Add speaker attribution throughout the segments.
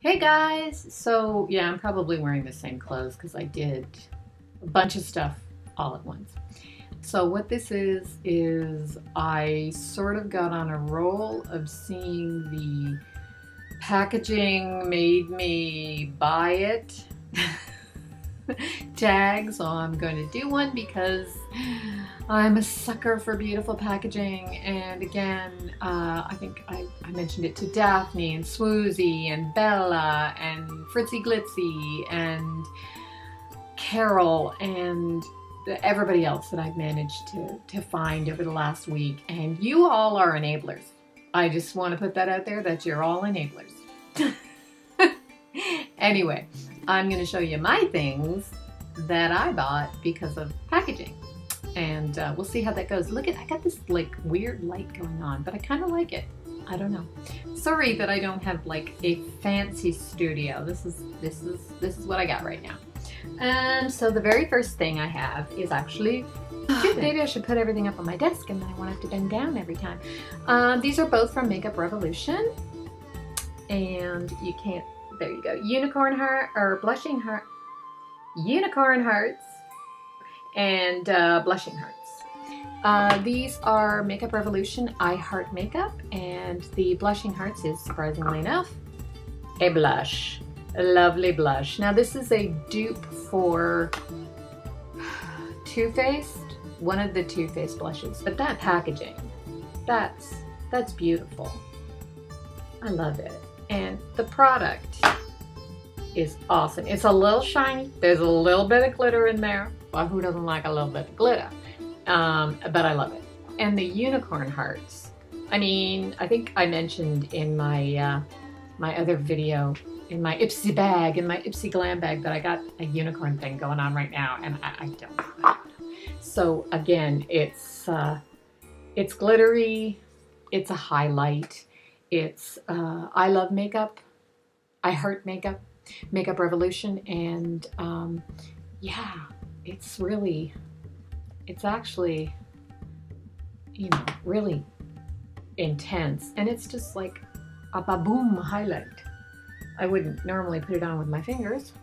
Speaker 1: Hey guys! So yeah, I'm probably wearing the same clothes because I did a bunch of stuff all at once. So what this is I sort of got on a roll of seeing the packaging made me buy it tag, so I'm going to do one because I'm a sucker for beautiful packaging. And again, I think I mentioned it to Daphne and Swoozy and Bella and Fritzy Glitzy and Carol and everybody else that I've managed to find over the last week. And you all are enablers. I just want to put that out there that you're all enablers. Anyway, I'm going to show you my things that I bought because of packaging. And we'll see how that goes. Look I got this like weird light going on, but I kind of like it. I don't know. Sorry that I don't have like a fancy studio. This is what I got right now. And so the very first thing I have is actually, maybe I should put everything up on my desk and then I won't have to bend down every time. These are both from Makeup Revolution. And you can't, there you go. Unicorn heart, or blushing heart. Unicorn hearts and blushing hearts. These are Makeup Revolution I Heart Makeup, and the blushing hearts is, surprisingly enough, a blush. A lovely blush. Now this is a dupe for Too Faced, one of the Too Faced blushes, but that packaging, that's beautiful. I love it. And the product is awesome. It's a little shiny. There's a little bit of glitter in there. Well, who doesn't like a little bit of glitter? But I love it. And the unicorn hearts. I mean, I think I mentioned in my my other video, in my Ipsy bag, in my Ipsy glam bag, that I got a unicorn thing going on right now, and I don't know. So again, it's glittery. It's a highlight. It's I love makeup. I heart makeup. Makeup Revolution, and yeah, it's actually, you know, really intense, and it's just like a ba-boom highlight. I wouldn't normally put it on with my fingers,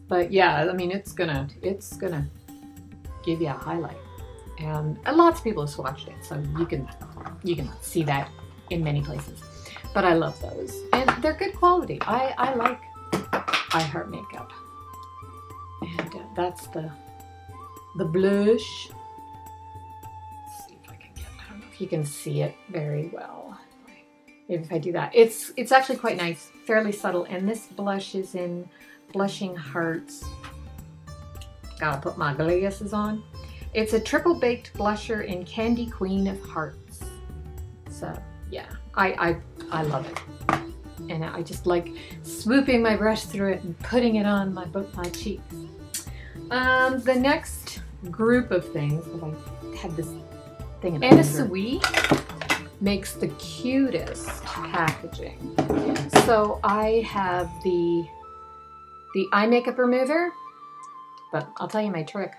Speaker 1: but yeah, I mean, it's gonna give you a highlight, and lots of people have swatched it, so you can see that in many places. But I love those, and they're good quality. I like I Heart Makeup, and that's the blush. Let's see if I can get. I don't know if you can see it very well. Maybe if I do that, it's actually quite nice, fairly subtle. And this blush is in Blushing Hearts. Gotta put my glasses on. It's a triple baked blusher in Candy Queen of Hearts. So yeah, I love it. And I just like swooping my brush through it and putting it on my cheeks. The next group of things that I had this thing in Anna Sui makes the cutest packaging. So I have the eye makeup remover, but I'll tell you my trick.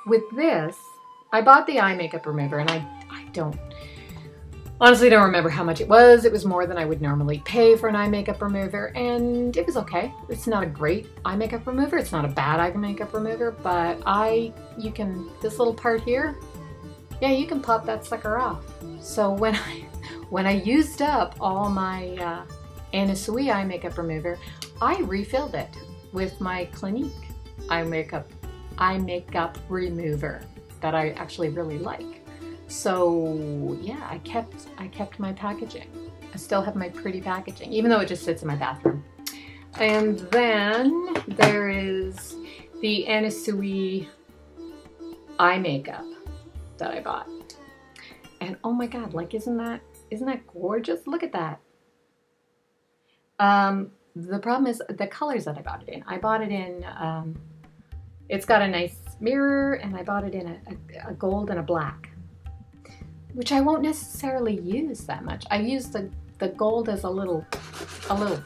Speaker 1: With this, I bought the eye makeup remover, and I honestly don't remember how much it was. It was more than I would normally pay for an eye makeup remover, and it was okay. It's not a great eye makeup remover. It's not a bad eye makeup remover, but this little part here, yeah, you can pop that sucker off. So when I used up all my Anna Sui eye makeup remover, I refilled it with my Clinique eye makeup remover that I actually really like. So yeah, I kept my packaging. I still have my pretty packaging, even though it just sits in my bathroom. And then there is the Anna Sui eye makeup that I bought. And oh my god, like isn't that gorgeous? Look at that. The problem is the colors that I bought it in. I bought it in it's got a nice mirror, and I bought it in a gold and a black, which I won't necessarily use that much. I use the gold as a little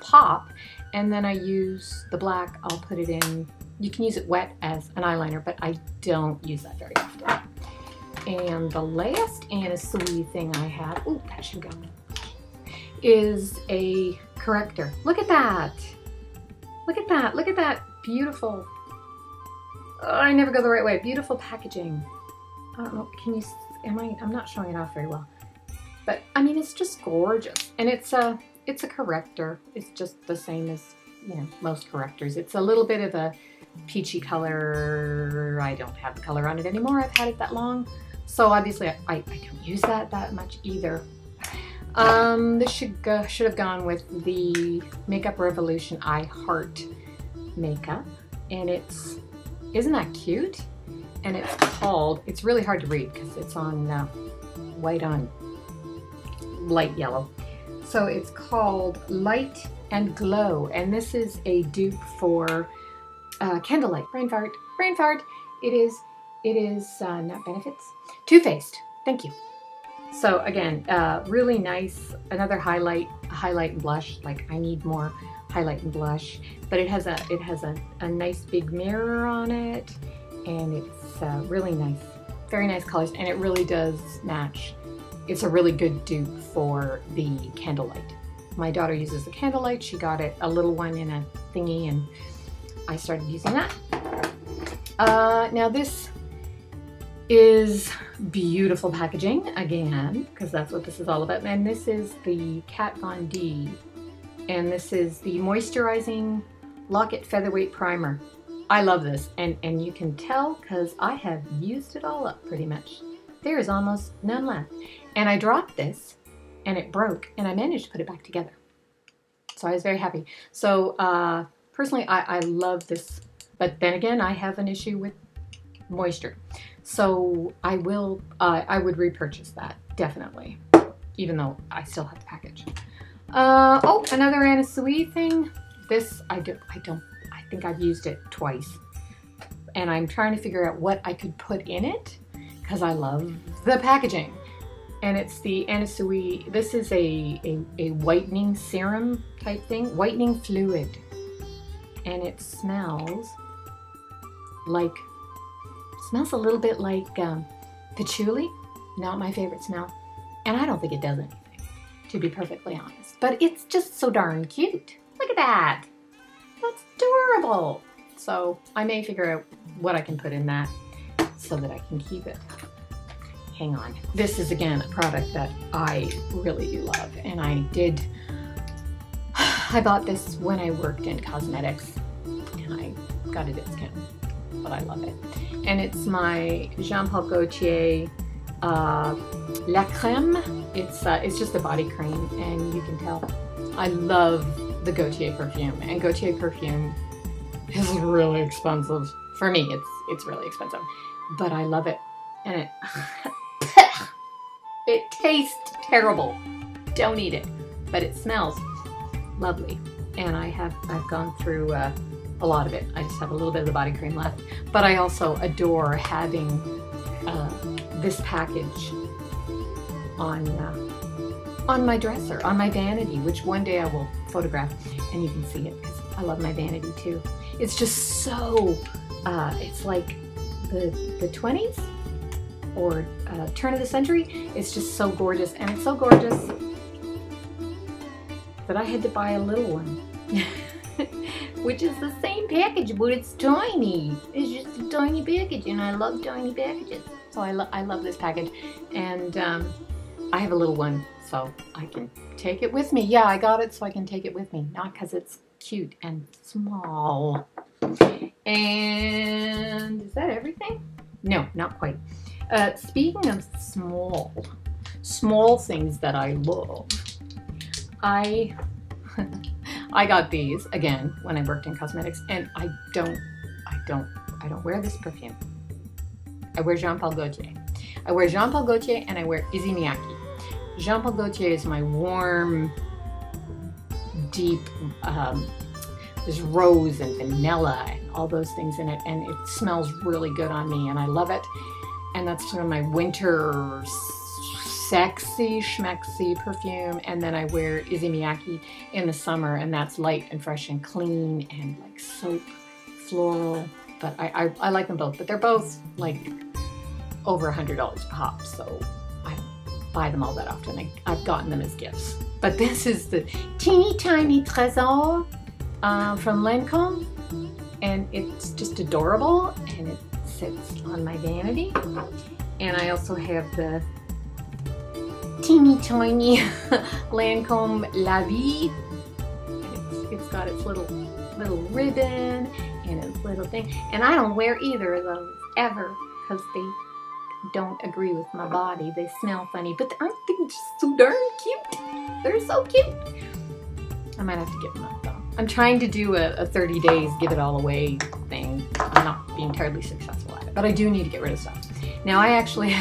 Speaker 1: pop, and then I use the black. I'll put it in. You can use it wet as an eyeliner, but I don't use that very often. And the last Anna Sui thing I have, ooh, that should go, is a corrector. Look at that. Look at that. Look at that. Beautiful. Oh, I never go the right way. Beautiful packaging. I don't know. Can you, I'm not showing it off very well. But I mean, it's just gorgeous. And it's a corrector. It's just the same as, you know, most correctors. It's a little bit of a peachy color. I don't have the color on it anymore. I've had it that long. So obviously I don't use that much either. This should have gone with the Makeup Revolution I Heart makeup. And isn't that cute? And it's really hard to read because it's on white on light yellow. So it's called Light and Glow. And this is a dupe for Candlelight. Brain fart. Brain fart. It is not Benefits. Too Faced. Thank you. So again, really nice. Another highlight and blush. Like, I need more highlight and blush. But it has a nice big mirror on it, and it's really nice. Very nice colors, and it really does match. It's a really good dupe for the Candlelight. My daughter uses the Candlelight. She got it, a little one in a thingy, and I started using that. Now this is beautiful packaging again, because that's what this is all about. And this is the Kat Von D, and this is the Moisturizing Lock-It Featherweight Primer. I love this, and you can tell because I have used it all up pretty much. There is almost none left. And I dropped this, and it broke, and I managed to put it back together. So I was very happy. So personally, I love this, but then again, I have an issue with moisture. So I would repurchase that, definitely, even though I still have the package. Oh, another Anna Sui thing. This, I think I've used it twice. And I'm trying to figure out what I could put in it, because I love the packaging. And it's the Anna Sui, this is a whitening serum type thing, whitening fluid. And it smells a little bit like patchouli. Not my favorite smell. And I don't think it does anything, to be perfectly honest. But it's just so darn cute. Look at that. That's adorable. So I may figure out what I can put in that so that I can keep it. Hang on. This is, again, a product that I really do love. And I bought this when I worked in cosmetics, and I got a discount, but I love it. And it's my Jean Paul Gaultier La Crème. It's just a body cream, and you can tell I love the Gaultier perfume. And Gaultier perfume is really expensive. For me, it's really expensive, but I love it. And it tastes terrible. Don't eat it, but it smells lovely. And I've gone through a lot of it. I just have a little bit of the body cream left, but I also adore having this package on my dresser, on my vanity, which one day I will photograph and you can see it, because I love my vanity too. It's just so, it's like the 20s or turn of the century. It's just so gorgeous, and it's so gorgeous that I had to buy a little one, which is the same package, but it's tiny. It's just a tiny package, and I love tiny packages. So I love this package, and I have a little one, so I can take it with me. Yeah, I got it so I can take it with me, not because it's cute and small. And is that everything? No, not quite. Speaking of small things that I love, I got these again when I worked in cosmetics, and I don't wear this perfume. I wear Jean Paul Gaultier. I wear Jean Paul Gaultier, and I wear Issey Miyake. Jean Paul Gaultier is my warm, deep, there's rose and vanilla and all those things in it, and it smells really good on me, and I love it. And that's sort of my winter sexy schmexy perfume. And then I wear Issey Miyake in the summer, and that's light and fresh and clean and like soap, floral. But I like them both, but they're both like over $100 a pop, so I don't buy them all that often. I've gotten them as gifts. But But this is the teeny tiny trésor from Lancome, and it's just adorable, and it sits on my vanity. And I also have the teeny tiny Lancome La Vie. It's got its little ribbon and its little thing. And I don't wear either of those ever because they don't agree with my body. They smell funny, but aren't they just so darn cute? They're so cute. I might have to give them up though. I'm trying to do a 30 days give it all away thing. I'm not being terribly successful at it, but I do need to get rid of stuff. Now I actually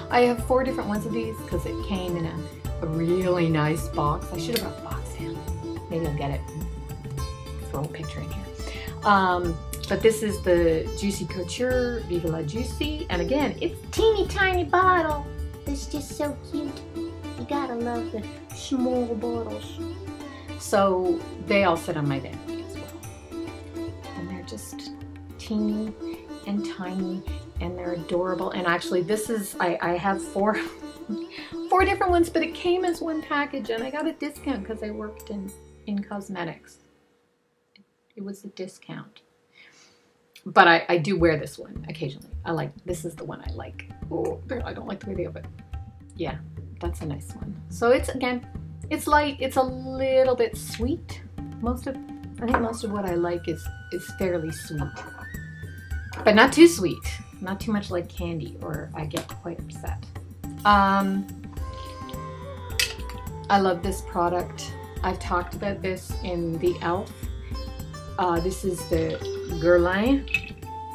Speaker 1: I have 4 different ones of these because it came in a really nice box. I should have brought the box in. Maybe I'll get it and throw a picture in here. But this is the Juicy Couture Viva La Juicy, and again, it's teeny tiny bottle. It's just so cute. You gotta love the small bottles. So they all sit on my vanity as well, and they're just teeny and tiny, and they're adorable. And actually, this is I have 4 different ones, but it came as one package, and I got a discount because I worked in cosmetics. It was a discount. But I do wear this one occasionally. This is the one I like. Oh, I don't like the way they open. Yeah, that's a nice one. So it's, again, it's light. It's a little bit sweet. I think most of what I like is fairly sweet. But not too sweet. Not too much like candy, or I get quite upset. I love this product. I've talked about this in the e.l.f. This is the Guerlain,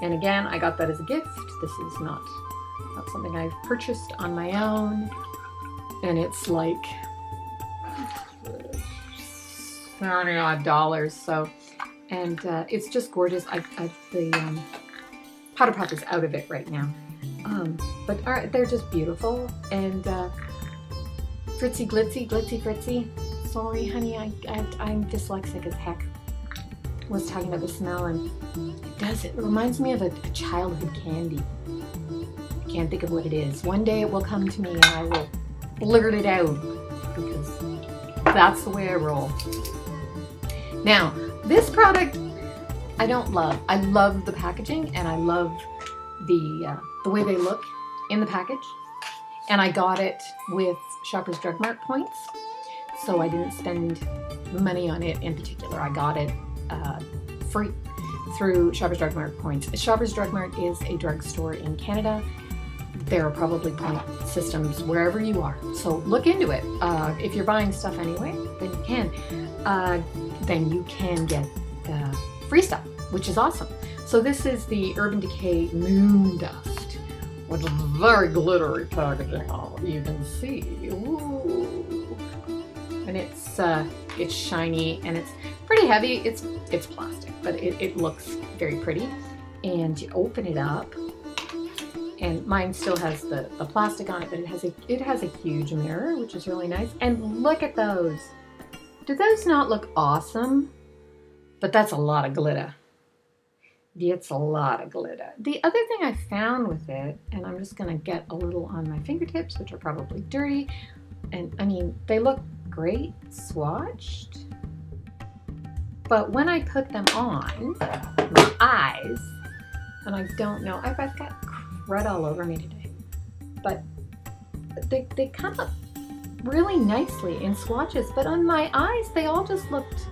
Speaker 1: and again, I got that as a gift. This is not something I've purchased on my own, and it's like $70 odd. So, and it's just gorgeous. The powder puff is out of it right now, but they're just beautiful, and fritzy glitzy fritzy. Sorry, honey, I'm dyslexic as heck. Was talking about the smell, and it reminds me of a childhood candy. I can't think of what it is. One day it will come to me and I will blurt it out because that's the way I roll. Now, this product I don't love. I love the packaging, and I love the way they look in the package. And I got it with Shoppers Drug Mart points, so I didn't spend money on it in particular. I got it free through Shoppers Drug Mart points. Shoppers Drug Mart is a drugstore in Canada. There are probably point systems wherever you are, so look into it. If you're buying stuff anyway, then you can get free stuff, which is awesome. So this is the Urban Decay Moon Dust, which is very glittery packaging. You can see. Ooh. And it's shiny, and it's pretty heavy. It's plastic, but it looks very pretty. And you open it up, and mine still has the plastic on it, but it has a huge mirror, which is really nice. And look at those. Do those not look awesome? But that's a lot of glitter. It's a lot of glitter. The other thing I found with it, and I'm just gonna get a little on my fingertips, which are probably dirty, and I mean, they look great swatched, but when I put them on my eyes, and I don't know, I've got crud all over me today, but they come up really nicely in swatches, but on my eyes, they all just looked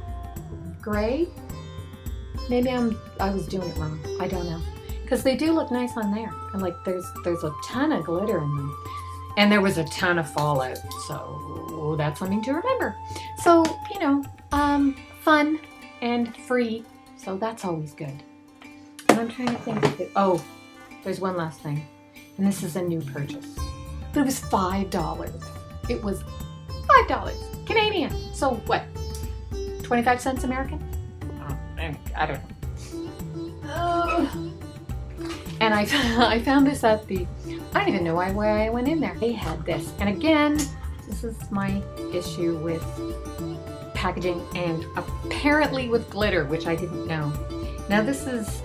Speaker 1: gray. Maybe I was doing it wrong. I don't know, because they do look nice on there, and like there's a ton of glitter in them, and there was a ton of fallout, so that's something to remember. So, you know, fun and free, so that's always good. And I'm trying to think of it. Oh, there's one last thing, and this is a new purchase, but it was $5. It was $5 Canadian. So what? 25 cents American? I don't know. And I found this at the, I don't even know why I went in there. They had this. And again, this is my issue with packaging and apparently with glitter, which I didn't know. Now this is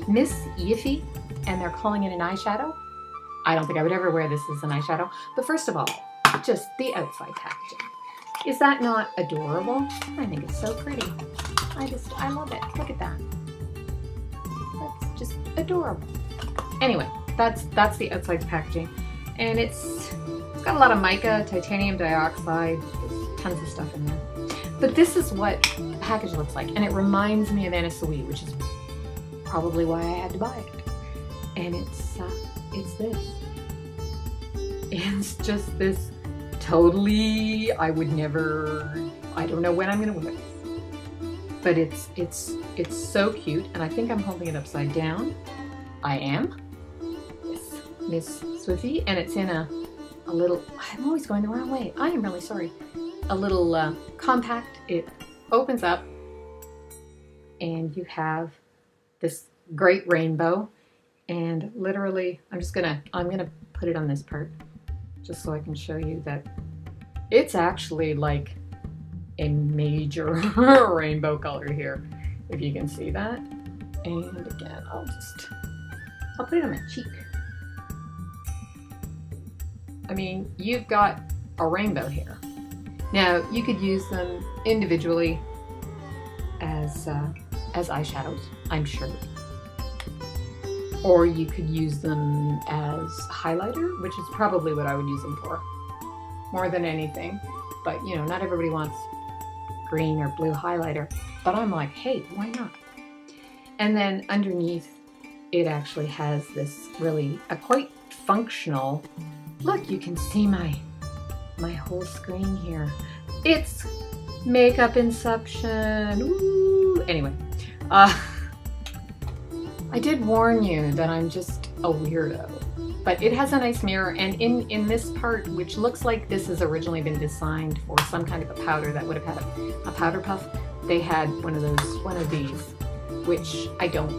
Speaker 1: Miss Yiffy, and they're calling it an eyeshadow. I don't think I would ever wear this as an eyeshadow. But first of all, just the outside packaging. Is that not adorable? I think it's so pretty. I love it. Look at that. That's just adorable. Anyway, that's the outside packaging. And it's got a lot of mica, titanium dioxide, there's tons of stuff in there. But this is what the package looks like. And it reminds me of Anna Sui, which is probably why I had to buy it. And it's this. It's just this totally, I don't know when I'm gonna wear it. But it's so cute, and I think I'm holding it upside down. I am. Yes, Miss Swifty, and it's in a little, I'm always going the wrong way. I am really sorry. A little compact. It opens up, and you have this great rainbow, and literally, I'm gonna put it on this part, just so I can show you that it's actually like a major rainbow color here, if you can see that. And again, I'll put it on my cheek. I mean, you've got a rainbow here. Now, you could use them individually as eyeshadows, I'm sure. Or you could use them as highlighter, which is probably what I would use them for, more than anything. But, you know, not everybody wants green or blue highlighter. But I'm like, hey, why not? And then underneath, it actually has this really, a quite functional, look, you can see my whole screen here. It's Makeup Inception. Ooh. Anyway, I did warn you that I'm just a weirdo, but it has a nice mirror, and in this part, which looks like this has originally been designed for some kind of a powder that would have had a powder puff, they had one of these, which I don't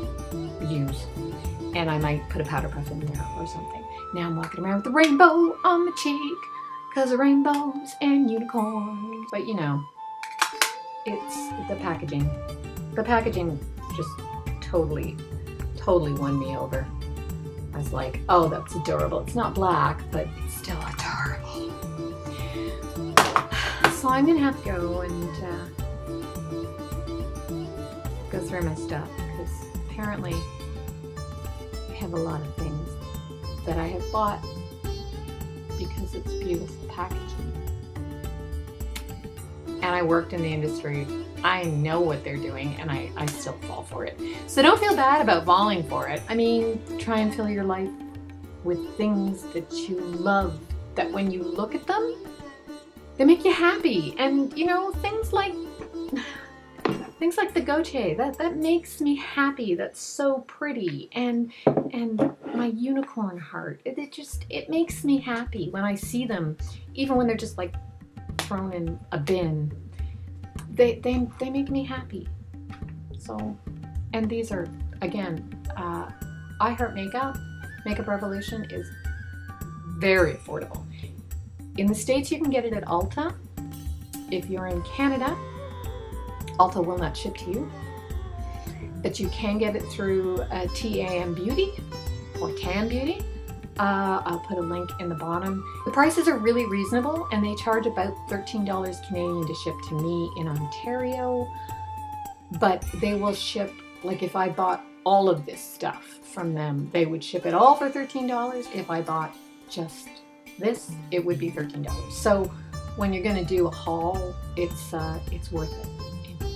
Speaker 1: use, and I might put a powder puff in there or something. Now I'm walking around with a rainbow on my cheek, cause of rainbows and unicorns. But you know, it's the packaging. The packaging just totally won me over. I was like, oh, that's adorable. It's not black, but it's still adorable. So I'm gonna have to go and go through my stuff, because apparently I have a lot of things that I have bought because it's beautiful packaging. And I worked in the industry. I know what they're doing, and I still fall for it. So don't feel bad about falling for it. I mean, try and fill your life with things that you love, that when you look at them, they make you happy. And you know, things like the goche, that makes me happy. That's so pretty. And my unicorn heart, it makes me happy when I see them, even when they're just like thrown in a bin. They make me happy. So, and these are, again, I Heart Makeup Revolution is very affordable. In the States, you can get it at Ulta. If you're in Canada, Ulta will not ship to you, but you can get it through TAM Beauty or TAM Beauty. I'll put a link in the bottom. The prices are really reasonable, and they charge about $13 Canadian to ship to me in Ontario, but they will ship, like if I bought all of this stuff from them, they would ship it all for $13. If I bought just this, it would be $13. So when you're gonna do a haul, it's worth it,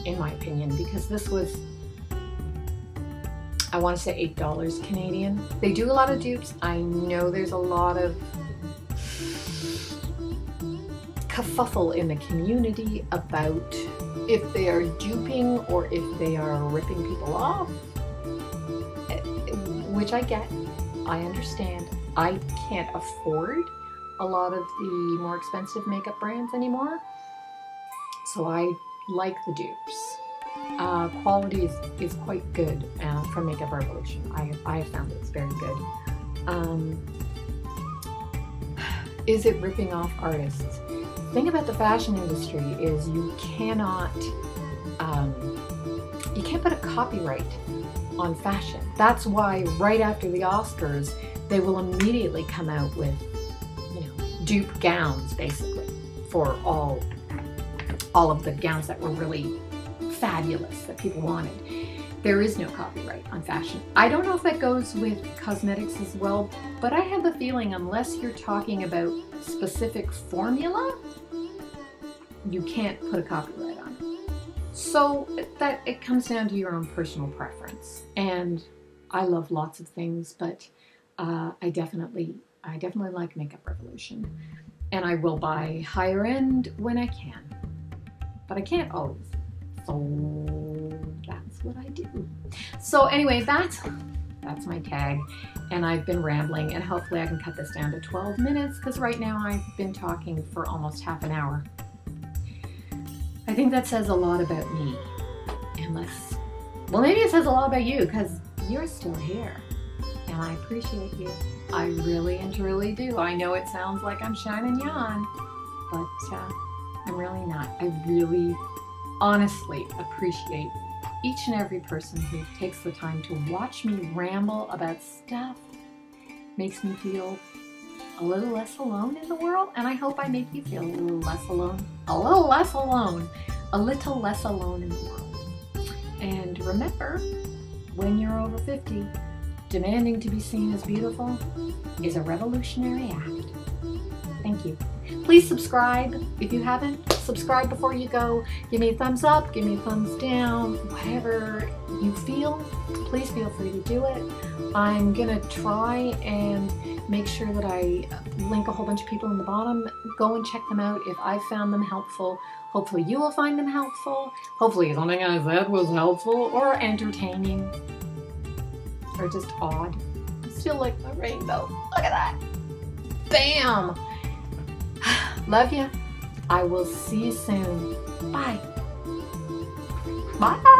Speaker 1: in my opinion, because this was, I want to say $8 Canadian. They do a lot of dupes. I know there's a lot of kerfuffle in the community about if they are duping or if they are ripping people off, which I get, I understand. I can't afford a lot of the more expensive makeup brands anymore, so I like the dupes. Quality is quite good from Makeup Revolution. I have found it's very good. Is it ripping off artists? The thing about the fashion industry is you can't put a copyright on fashion. That's why right after the Oscars, they will immediately come out with, you know, dupe gowns, basically, for all all of the gowns that were really fabulous that people wanted. There is no copyright on fashion. I don't know if that goes with cosmetics as well, but I have a feeling unless you're talking about specific formula, you can't put a copyright on it. So that it comes down to your own personal preference. And I love lots of things, but I definitely like Makeup Revolution. And I will buy higher end when I can, but I can't always. So that's what I do. So anyway, that's my tag, and I've been rambling, and hopefully I can cut this down to 12 minutes because right now I've been talking for almost half an hour. I think that says a lot about me, unless, well, maybe it says a lot about you because you're still here, and I appreciate you. I really and truly do. I know it sounds like I'm shining yon, but I'm really not. I really honestly appreciate each and every person who takes the time to watch me ramble about stuff. Makes me feel a little less alone in the world, and I hope I make you feel a little less alone. A little less alone. A little less alone in the world. And remember, when you're over 50, demanding to be seen as beautiful is a revolutionary act. Thank you. Please subscribe if you haven't. Subscribe before you go. Give me a thumbs up, give me a thumbs down, whatever you feel. Please feel free to do it. I'm gonna try and make sure that I link a whole bunch of people in the bottom. Go and check them out if I found them helpful. Hopefully you will find them helpful. Hopefully something I said was helpful or entertaining or just odd. I still like my rainbow. Look at that. Bam! Love you. I will see you soon. Bye. Bye.